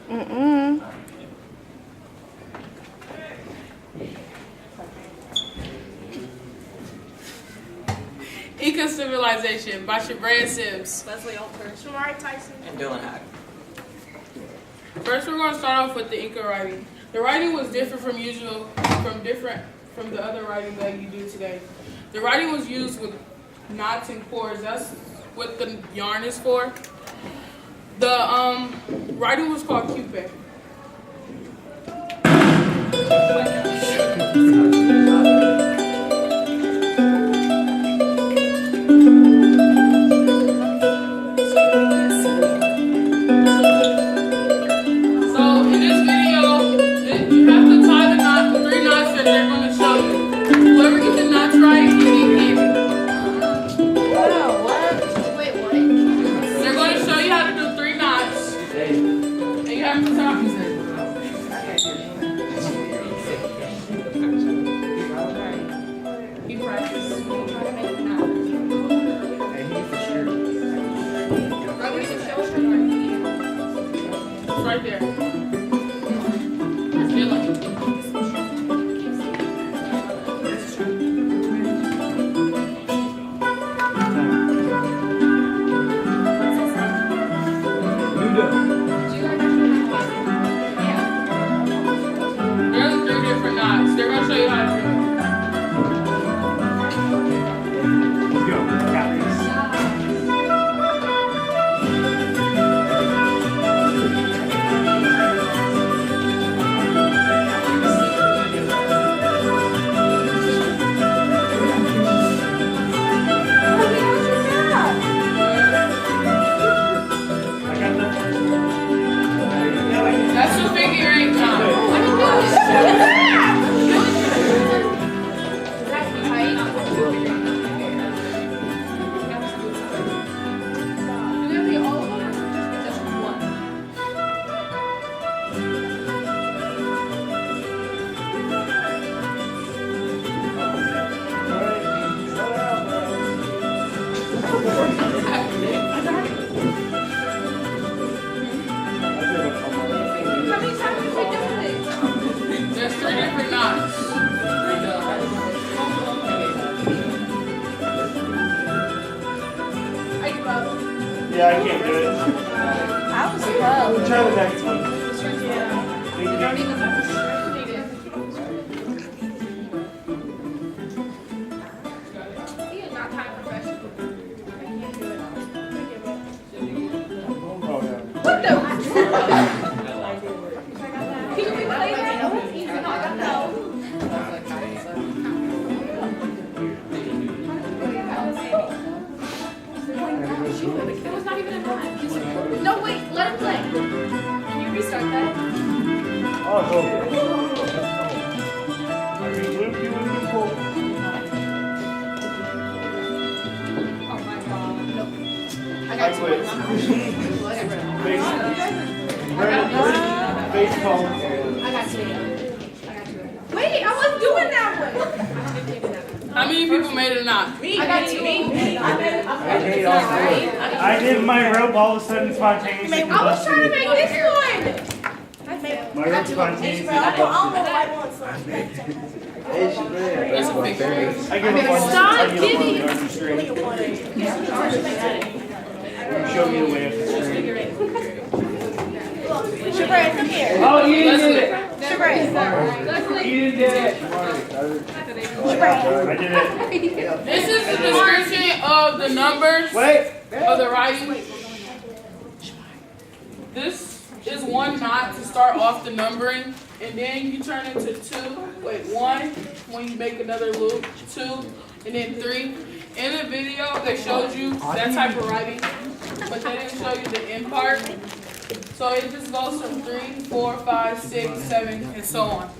Inca Civilization by Shabrayia Sims. Leslie Alter, Shamari Tyson, and Dylan Hack. First, we're going to start off with the Inca writing. The writing was different from the other writing that you do today. The writing was used with knots and cords. That's what the yarn is for. The writing was called Cupid. Right there. There's 3 different knots. They're going to show you how to do it. Let's go. Got this. That's the figure 8 knot. There's 3 different knots. Yeah, I can't do it. I was above. We'll try the next one. You don't even have to need it. He is not time professional. I can't do it. Oh, yeah. What the? Can you play that? He's not gonna know. It was not even a knot. No, wait, let him play. Can you restart that? Oh, go. I mean, loop, you would be cool. Oh my god. No. I I got two. quit. Face palm. I got two. Wait, I was doing that one. How many people made a knot? I got two. I did my rope all of a sudden spontaneously. I was trying to make this one. My rope spontaneously. That's a figure 8. I give up on Stop I give up on giving. the arm string. Show me the way up the string. Shabrayia, come here. Oh, you didn't do it. Shabrayia. You didn't do it. Shabrayia. I did it. This is the description of the numbers of the writing. This is 1 knot to start off the numbering, and then you turn into 1 when you make another loop, 2, and then 3. In the video, they showed you that type of writing, but they didn't show you the end part. So it just goes from 3, 4, 5, 6, 7, and so on.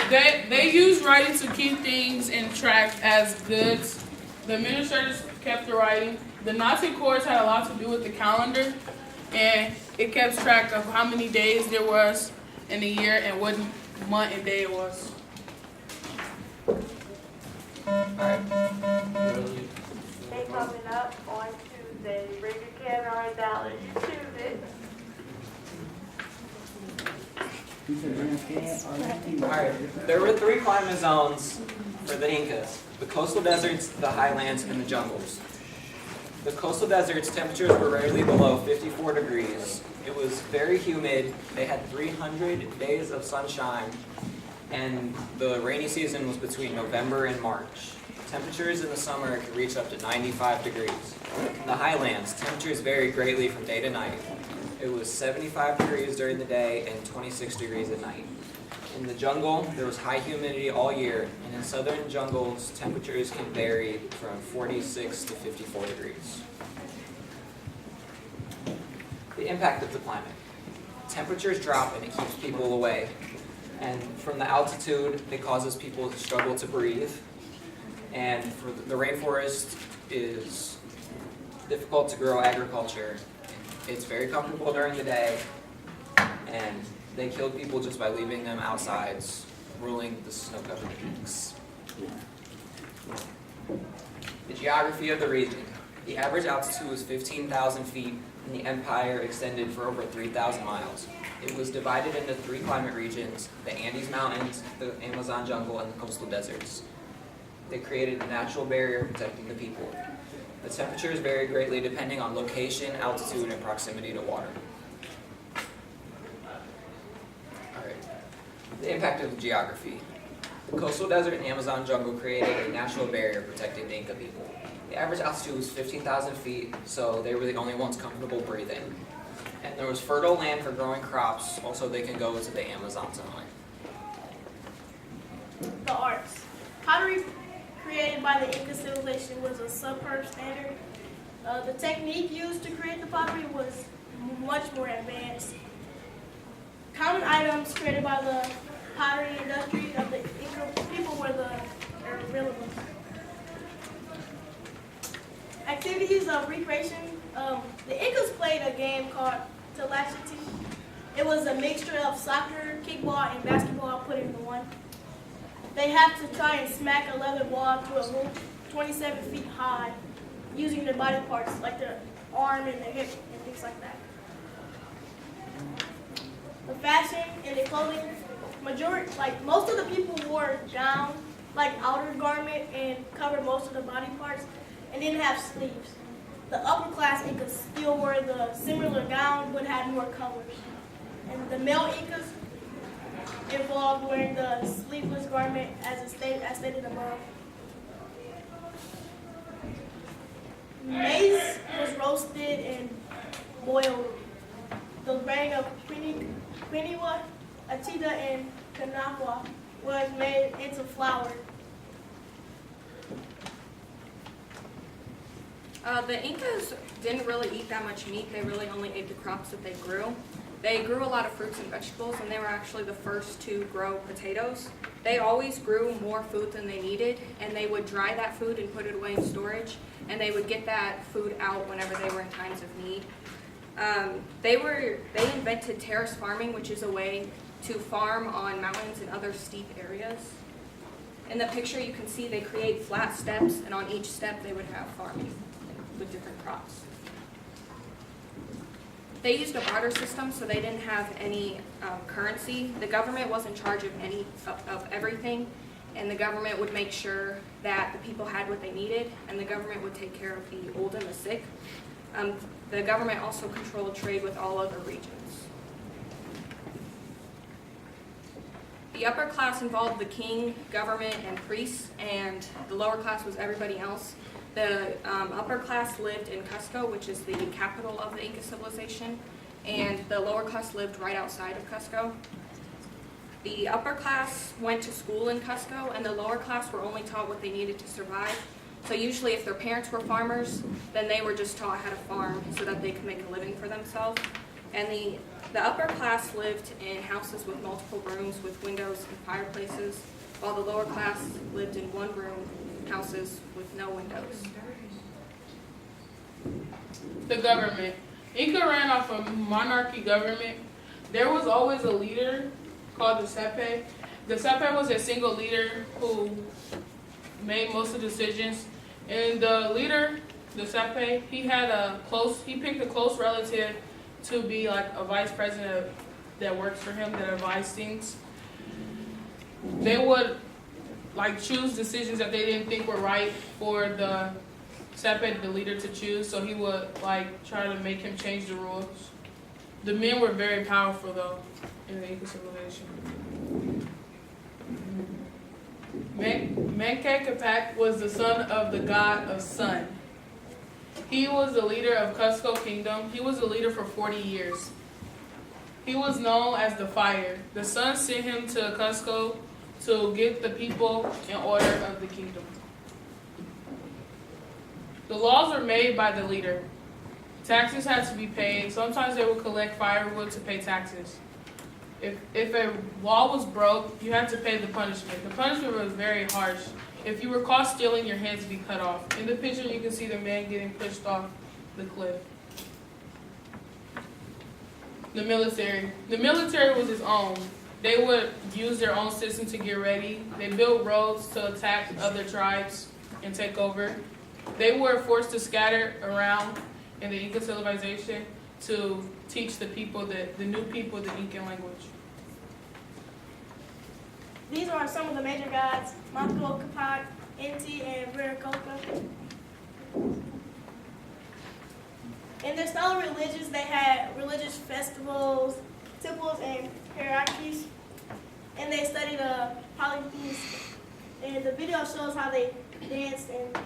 They use writing to keep things in track as goods. The administrators kept the writing. The knots and cords had a lot to do with the calendar, and it kept track of how many days there was in a year and what month and day it was. They coming up, 1, 2, Say, bring a camera or dollar, choose it. Alright, there were 3 climate zones for the Incas: the coastal deserts, the highlands, and the jungles. The coastal deserts, temperatures were rarely below 54 degrees. It was very humid. They had 300 days of sunshine, and the rainy season was between November and March. Temperatures in the summer could reach up to 95 degrees. In the highlands, temperatures varied greatly from day to night. It was 75 degrees during the day and 26 degrees at night. In the jungle, there was high humidity all year, and in southern jungles, temperatures can vary from 46 to 54 degrees. The impact of the climate. Temperatures drop and it keeps people away. And from the altitude, it causes people to struggle to breathe. And for the rainforest is difficult to grow agriculture. It's very comfortable during the day, and they killed people just by leaving them outside, ruling the snow-covered peaks. The geography of the region. The average altitude was 15,000 feet, and the empire extended for over 3,000 miles. It was divided into 3 climate regions: the Andes Mountains, the Amazon jungle, and the coastal deserts. They created a natural barrier protecting the people. The temperatures vary greatly depending on location, altitude, and proximity to water. The impact of the geography. The coastal desert and Amazon jungle created a natural barrier protecting the Inca people. The average altitude was 15,000 feet, so they were the only ones comfortable breathing. And there was fertile land for growing crops, also they can go to the Amazon zone. The arts. Pottery created by the Inca Civilization was a superb standard. The technique used to create the pottery was much more advanced. Common items created by the pottery industry of the Inca people were the irrelevant. Activities of recreation. The Incas played a game called Telachity. It was a mixture of soccer, kickball, and basketball put into one. They had to try and smack a leather ball through a hoop 27 feet high using their body parts like their arm and their hip and things like that. The fashion and the clothing, most of the people wore gown, like outer garment, and covered most of the body parts, and didn't have sleeves. The upper class Incas still wore the similar gown but had more colors. And the male Incas involved wearing the sleeveless garment as stated above. Maize was roasted and boiled. The brand of Quiniwa, Atita, and Kanakwa was made into flour. The Incas didn't really eat that much meat. They really only ate the crops that they grew. They grew a lot of fruits and vegetables, and they were actually the first to grow potatoes. They always grew more food than they needed, and they would dry that food and put it away in storage, and they would get that food out whenever they were in times of need. They invented terrace farming, which is a way to farm on mountains and other steep areas. In the picture you can see they create flat steps, and on each step they would have farming with different crops. They used a barter system, so they didn't have any currency. The government was in charge of everything, and the government would make sure that the people had what they needed, and the government would take care of the old and the sick. The government also controlled trade with all other regions. The upper class involved the king, government, and priests, and the lower class was everybody else. The upper class lived in Cusco, which is the capital of the Inca civilization, and the lower class lived right outside of Cusco. The upper class went to school in Cusco, and the lower class were only taught what they needed to survive. So usually if their parents were farmers, then they were just taught how to farm so that they could make a living for themselves. And the upper class lived in houses with multiple rooms with windows and fireplaces, while the lower class lived in one-room houses with no windows. The government. Inca ran off a monarchy government. There was always a leader called the Sepe. The Sepe was a single leader who made most of the decisions. And the leader the Sepe, he picked a close relative to be like a vice president that works for him, that advised things. They would like choose decisions that they didn't think were right for the Sepe, the leader, to choose. So he would like try to make him change the rules. The men were very powerful though in the Inca civilization. Menke Capac was the son of the god of sun. He was the leader of Cusco Kingdom. He was the leader for 40 years. He was known as the fire. The sun sent him to Cusco to get the people in order of the kingdom. The laws were made by the leader. Taxes had to be paid. Sometimes they would collect firewood to pay taxes. If a law was broke, you had to pay the punishment. The punishment was very harsh. If you were caught stealing, your hands would be cut off. In the picture, you can see the man getting pushed off the cliff. The military. The military was its own. They would use their own system to get ready. They built roads to attack other tribes and take over. They were forced to scatter around in the Inca civilization to teach the people, the new people, the Incan language. These are some of the major gods: Manco Capac, Inti, and Viracocha. In their style of religions, they had religious festivals, temples, and hierarchies. And they studied polytheism. And the video shows how they danced and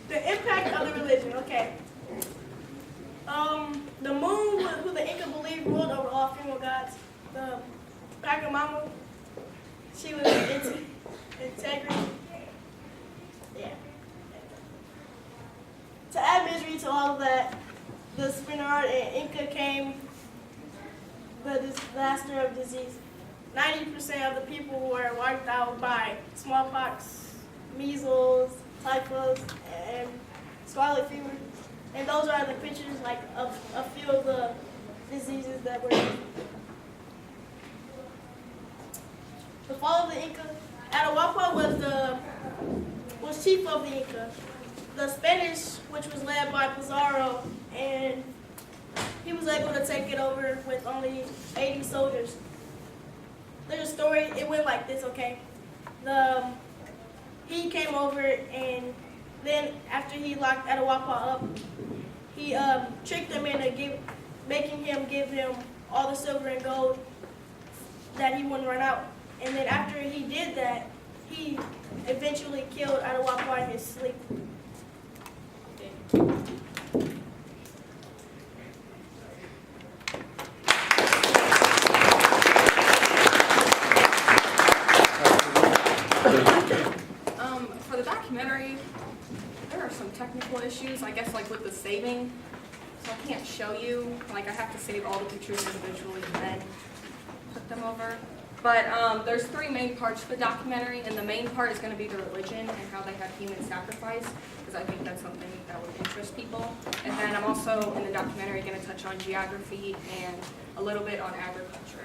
the impact of the religion. Okay. The moon, who the Inca believed ruled over all female gods. The Pachamama, she was integrity. Yeah. To add misery to all of that, the Spaniard and Inca came the disaster of disease. 90% of the people were wiped out by smallpox, measles, typhus, and scarlet fever. And those are the pictures like of a few of the diseases that were. The fall of the Inca. Atahualpa was chief of the Inca. The Spanish, which was led by Pizarro, and he was able to take it over with only 80 soldiers. There's a story. It went like this. Okay, he came over, and then after he locked Atahualpa up, he tricked him into making him give him all the silver and gold that he wouldn't run out. And then after he did that, he eventually killed Atahualpa in his sleep. For the documentary, there are some technical issues, I guess, like with the saving. So I can't show you, like I have to save all the pictures individually and then put them over. But there's three main parts to the documentary, and the main part is going to be the religion and how they have human sacrifice, because I think that's something that would interest people. And then I'm also, in the documentary, going to touch on geography and a little bit on agriculture.